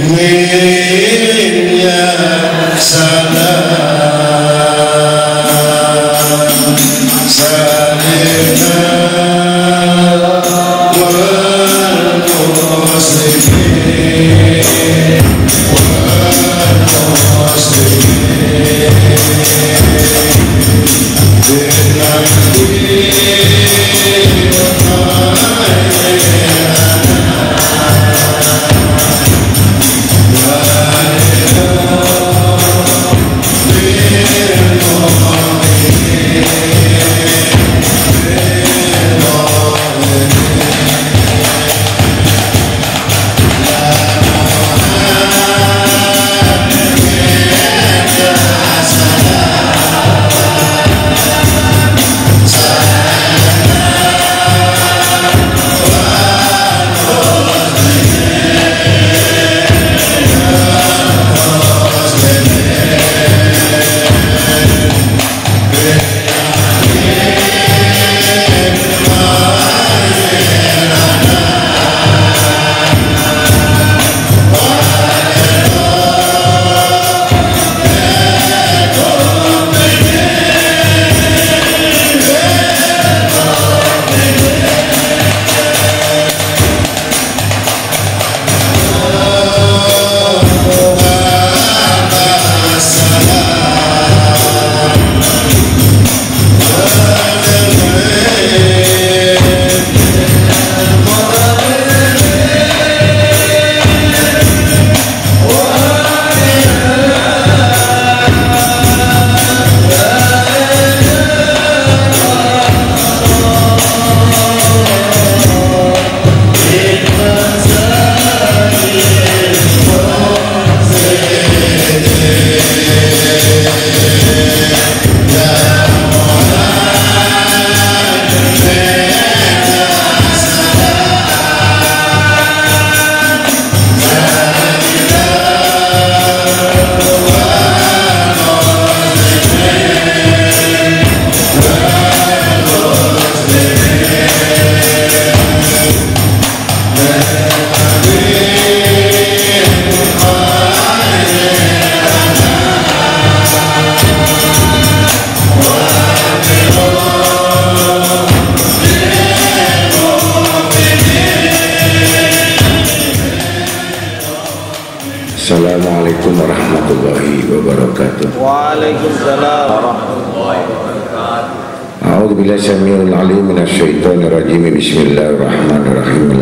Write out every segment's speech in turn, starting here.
minnya salam salimna wal muslimin wal muslimin Assalamualaikum warahmatullahi wabarakatuh. Waalaikumsalam warahmatullahi wabarakatuh. A'udzu billahi samii'il 'aliim minasyaitonir rajiim. Bismillahirrahmanirrahim.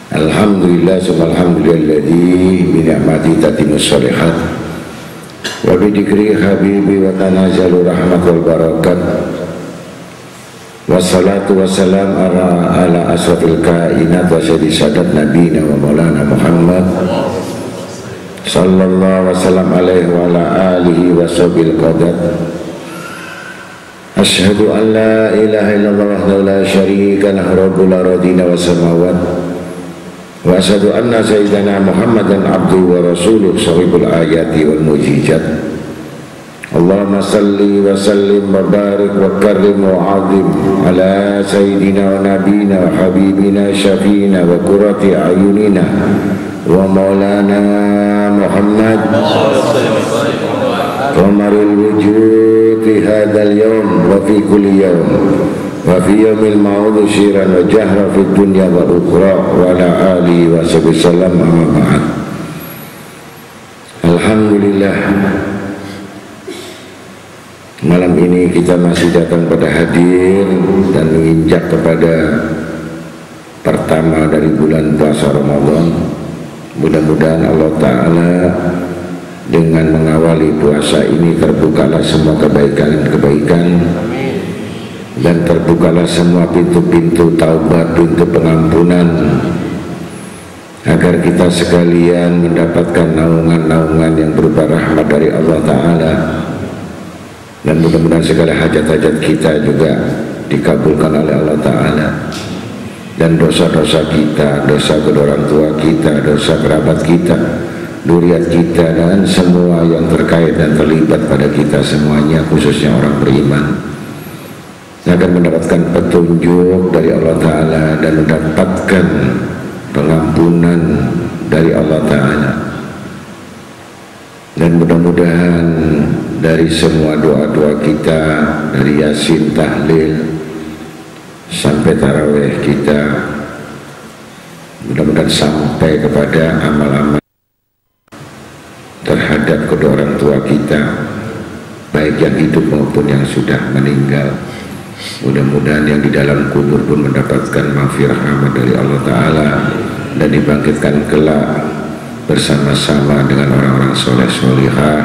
Alhamdulillah summa alhamdulilladzi bi ni'matihi tatimmus shalihat wa bi dzikri habibi wa tanazzalu rahmatul barakat. Wassalatu wassalam ala asrafil kainat wa sayyidi sadat nabiyina wa maulana Muhammad sallallahu wasallam alaihi wa ala alihi wa sahbihi qadat. Asyhadu an la ilaha illallah wahdahu la syarika lahu rabbul aradina was samawat wa asyhadu anna sayyidana Muhammadan abduhu wa rasuluh sahibul ayati wal mujizat. Allahumma salli wa sallim wa barik wa karrim wa azim ala sayyidina wa nabina wa habibina syafina wa qurrati ayunina wa maulana Muhammad qamaril wujud fi hadzal yawm wa fi kulli yawm wa fi yawmil ma'ud syiran wa jahra fi dunya wa ukhra wa ala alihi wa sahbihi sallam amma ba'd. Alhamdulillah, malam ini kita masih datang pada hadir dan menginjak kepada pertama dari bulan puasa Ramadan. Mudah-mudahan Allah Ta'ala dengan mengawali puasa ini terbukalah semua kebaikan-kebaikan dan terbukalah semua pintu-pintu taubat, pintu pengampunan, agar kita sekalian mendapatkan naungan-naungan yang berupa rahmat dari Allah Ta'ala. Dan mudah-mudahan segala hajat-hajat kita juga dikabulkan oleh Allah Ta'ala. Dan dosa-dosa kita, dosa kedua orang tua kita, dosa kerabat kita, duriat kita, dan semua yang terkait dan terlibat pada kita semuanya, khususnya orang beriman, akan mendapatkan petunjuk dari Allah Ta'ala dan mendapatkan pengampunan dari Allah Ta'ala. Dan mudah-mudahan dari semua doa-doa kita, dari Yasin, Tahlil sampai Tarawih kita, mudah-mudahan sampai kepada amal-amal terhadap kedua orang tua kita, baik yang hidup maupun yang sudah meninggal. Mudah-mudahan yang di dalam kubur pun mendapatkan maghfirah rahmat dari Allah Ta'ala dan dibangkitkan kelak bersama-sama dengan orang-orang soleh solihah,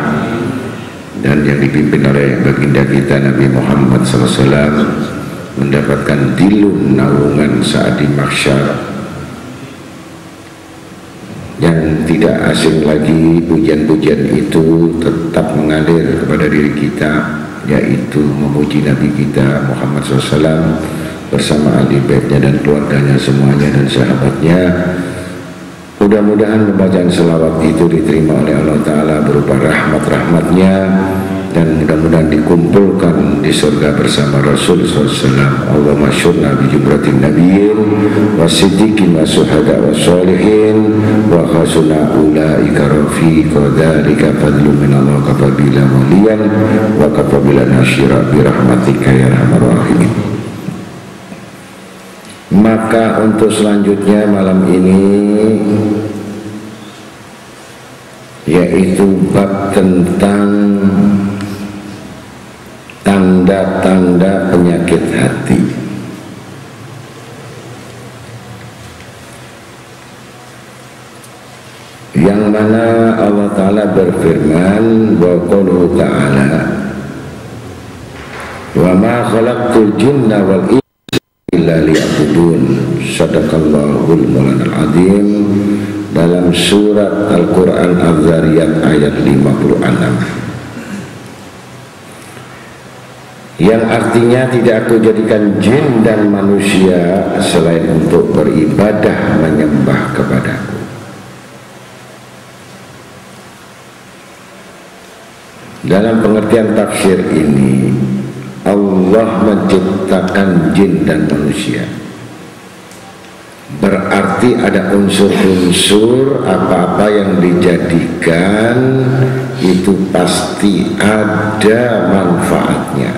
dan yang dipimpin oleh baginda kita Nabi Muhammad SAW mendapatkan dilun naungan saat di mahsyar. Yang tidak asing lagi pujian-pujian itu tetap mengalir kepada diri kita, yaitu memuji Nabi kita Muhammad SAW bersama ahli baitnya dan keluarganya semuanya dan sahabatnya. Mudah-mudahan pembacaan selawat itu diterima oleh Allah Ta'ala berupa rahmat-rahmatnya, dan mudah-mudahan dikumpulkan di surga bersama Rasul SAW. Allahumma syurna bi jumratin nabiyyin wa siddiqin wa suhada wa sholihin wa khasuna ulaika rafiqa dzalika fadlu min Allah kafabila waliyan wa kafabila nasyira bi rahmatika ya arhamar rahimin. Maka untuk selanjutnya malam ini, yaitu bab tentang tanda-tanda penyakit hati. Yang mana Allah Ta'ala berfirman, wa qauluhu ta'ala, wa ma khalaqtul jinna wal insa illa liya'budun. Sadaqallahul maulanal azim, dalam surat Al-Quran Az-Zariyat ayat 56, yang artinya tidak aku jadikan jin dan manusia selain untuk beribadah menyembah kepadaku. Dalam pengertian tafsir ini, Allah menciptakan jin dan manusia, berarti ada unsur-unsur apa-apa yang dijadikan itu pasti ada manfaatnya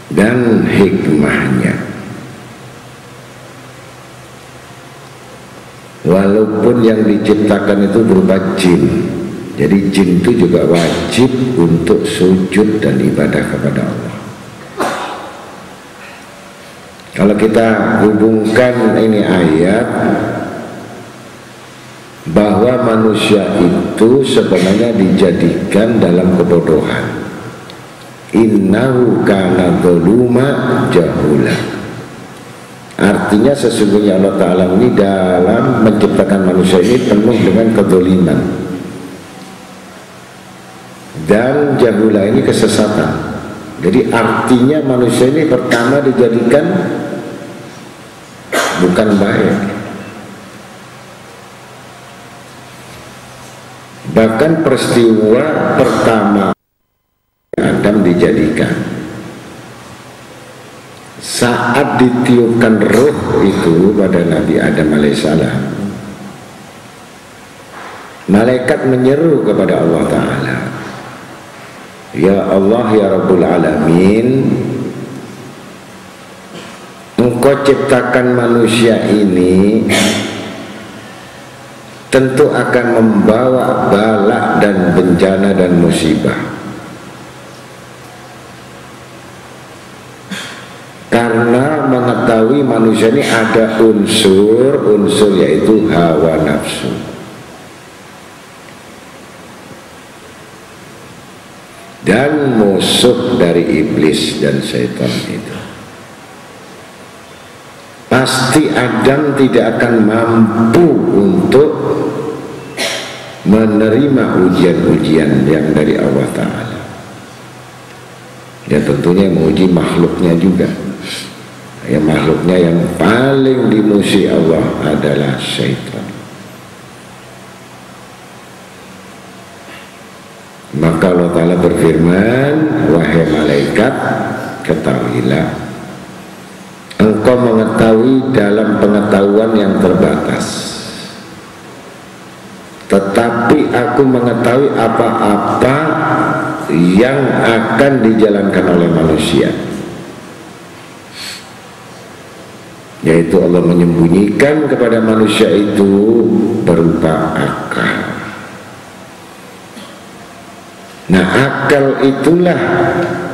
dan hikmahnya. Walaupun yang diciptakan itu berupa jin, jadi jin itu juga wajib untuk sujud dan ibadah kepada Allah. Kalau kita hubungkan ini ayat, bahwa manusia itu sebenarnya dijadikan dalam kebodohan. Innahu kana dzaluma jahula. Artinya sesungguhnya Allah Ta'ala ini dalam menciptakan manusia ini penuh dengan kezaliman. Dan jahula ini kesesatan. Jadi artinya manusia ini pertama dijadikan bukan baik. Bahkan peristiwa pertama Adam dijadikan, saat ditiupkan ruh itu pada Nabi Adam alaihissalam, malaikat menyeru kepada Allah Ta'ala, ya Allah ya Rabbul Alamin, Engkau ciptakan manusia ini tentu akan membawa bala dan bencana dan musibah, karena mengetahui manusia ini ada unsur yaitu hawa nafsu. Dan musuh dari iblis dan syaitan itu, pasti Adam tidak akan mampu untuk menerima ujian-ujian yang dari Allah Ta'ala. Ya tentunya menguji makhluknya juga. Ya makhluknya yang paling dimusuhi Allah adalah syaitan. Maka Allah Ta'ala berfirman, wahai malaikat, ketahuilah, engkau engkau mengetahui dalam pengetahuan yang terbatas, tetapi aku mengetahui apa-apa yang akan dijalankan oleh manusia, yaitu Allah menyembunyikan kepada manusia itu berupa akal. Nah, akal itulah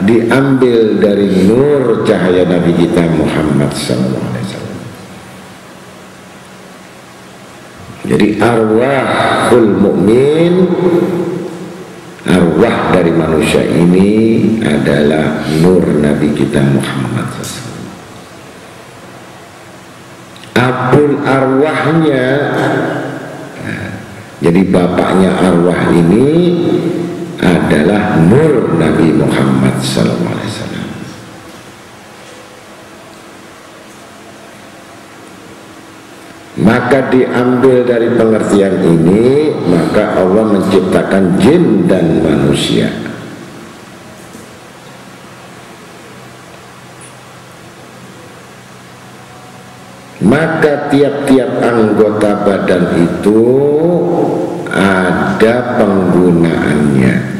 diambil dari nur cahaya Nabi kita Muhammad SAW. Jadi arwahul mukmin, arwah dari manusia ini adalah nur Nabi kita Muhammad SAW. Abul arwahnya, jadi bapaknya arwah ini adalah nur Nabi Muhammad SAW. Maka diambil dari pengertian ini, maka Allah menciptakan jin dan manusia. Maka tiap-tiap anggota badan itu ada penggunaannya.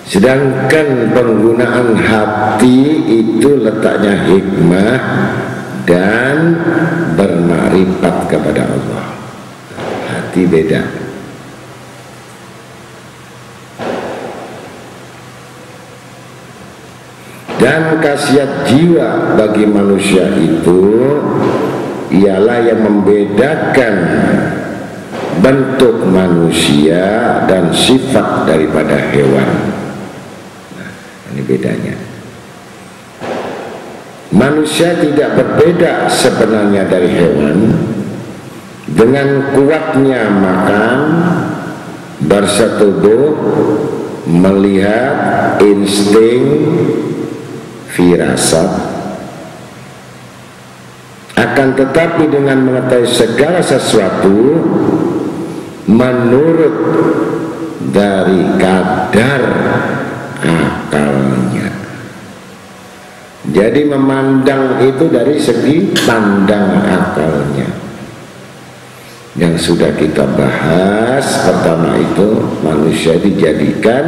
Sedangkan penggunaan hati itu letaknya hikmah dan bermakrifat kepada Allah. Hati beda. Dan khasiat jiwa bagi manusia itu ialah yang membedakan bentuk manusia dan sifat daripada hewan. Ini bedanya. Manusia tidak berbeda sebenarnya dari hewan. Dengan kuatnya makan, bersetubuh, melihat, insting, firasat. Akan tetapi dengan mengetahui segala sesuatu menurut dari kadar akalnya. Jadi memandang itu dari segi pandang akalnya. Yang sudah kita bahas pertama itu, manusia dijadikan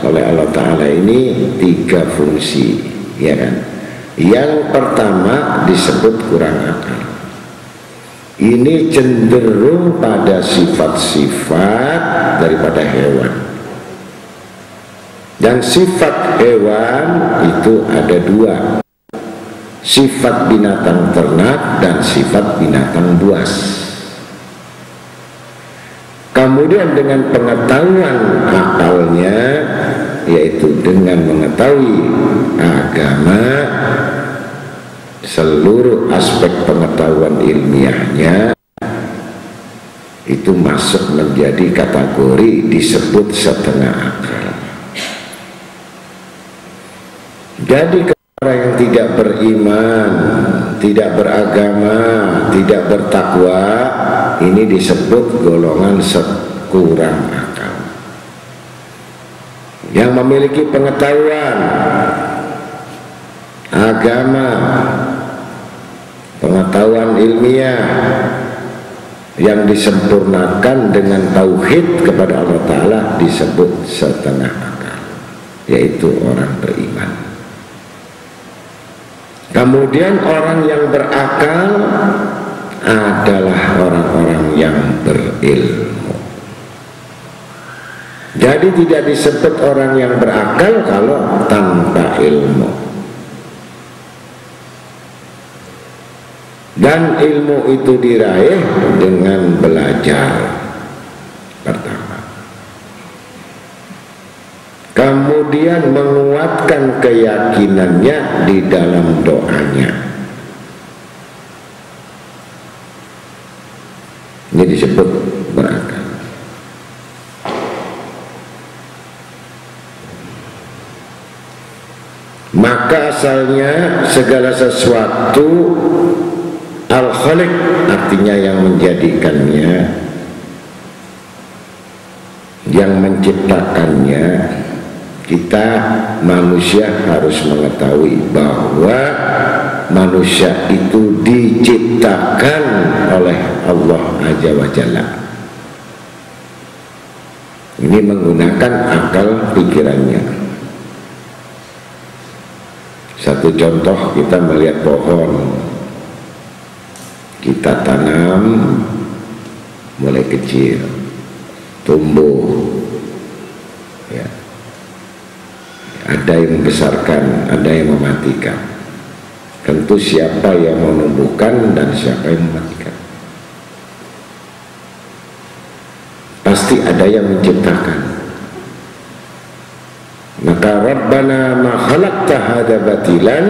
oleh Allah Ta'ala ini 3 fungsi, ya kan? Yang pertama disebut kurang akal. Ini cenderung pada sifat-sifat daripada hewan. Dan sifat hewan itu ada 2, sifat binatang ternak dan sifat binatang buas. Kemudian dengan pengetahuan akalnya, yaitu dengan mengetahui agama, seluruh aspek pengetahuan ilmiahnya itu masuk menjadi kategori disebut setengah akal. Jadi orang yang tidak beriman, tidak beragama, tidak bertakwa, ini disebut golongan kurang akal. Yang memiliki pengetahuan agama, pengetahuan ilmiah yang disempurnakan dengan tauhid kepada Allah Ta'ala disebut setengah akal, yaitu orang beriman. Kemudian orang yang berakal adalah orang-orang yang berilmu. Jadi tidak disebut orang yang berakal kalau tanpa ilmu. Dan ilmu itu diraih dengan belajar pertama. Kemudian menguatkan keyakinannya di dalam doanya. Ini disebut berakal. Maka asalnya segala sesuatu al-khaliq, artinya yang menjadikannya, yang menciptakannya, Kita manusia harus mengetahui bahwa manusia itu diciptakan oleh Allah Azza wa Jalla. Ini menggunakan akal pikirannya. Satu contoh, kita melihat pohon, kita tanam mulai kecil, tumbuh, ya. Ada yang membesarkan, ada yang mematikan. Tentu siapa yang menumbuhkan dan siapa yang mematikan. Pasti ada yang menciptakan. Maka Rabbana ma khalaqta hadza batilan,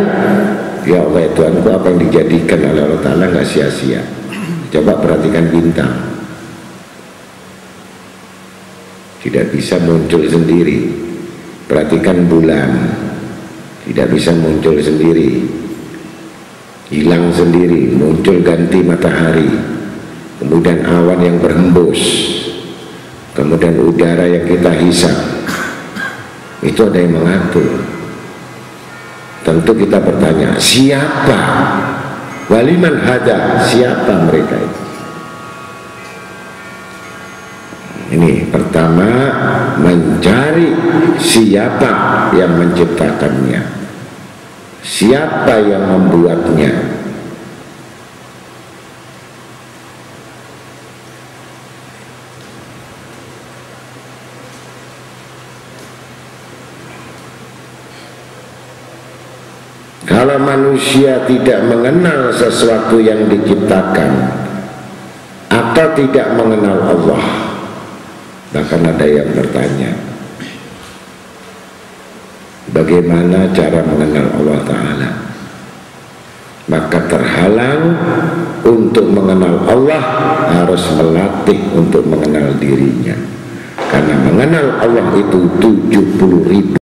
ya Allah Tuhanku, apa yang dijadikan oleh Allah Ta'ala nggak sia-sia. Coba perhatikan bintang, tidak bisa muncul sendiri. Perhatikan bulan, tidak bisa muncul sendiri, hilang sendiri, muncul ganti matahari, kemudian awan yang berhembus, kemudian udara yang kita hisap, itu ada yang mengatur. Tentu kita bertanya, siapa? Waliman hada, siapa mereka itu? Ini pertama, mencari siapa yang menciptakannya, siapa yang membuatnya. Kalau manusia tidak mengenal sesuatu yang diciptakan atau tidak mengenal Allah, bahkan ada yang bertanya, bagaimana cara mengenal Allah Ta'ala? Maka terhalang untuk mengenal Allah, harus melatih untuk mengenal dirinya. Karena mengenal Allah itu 70.000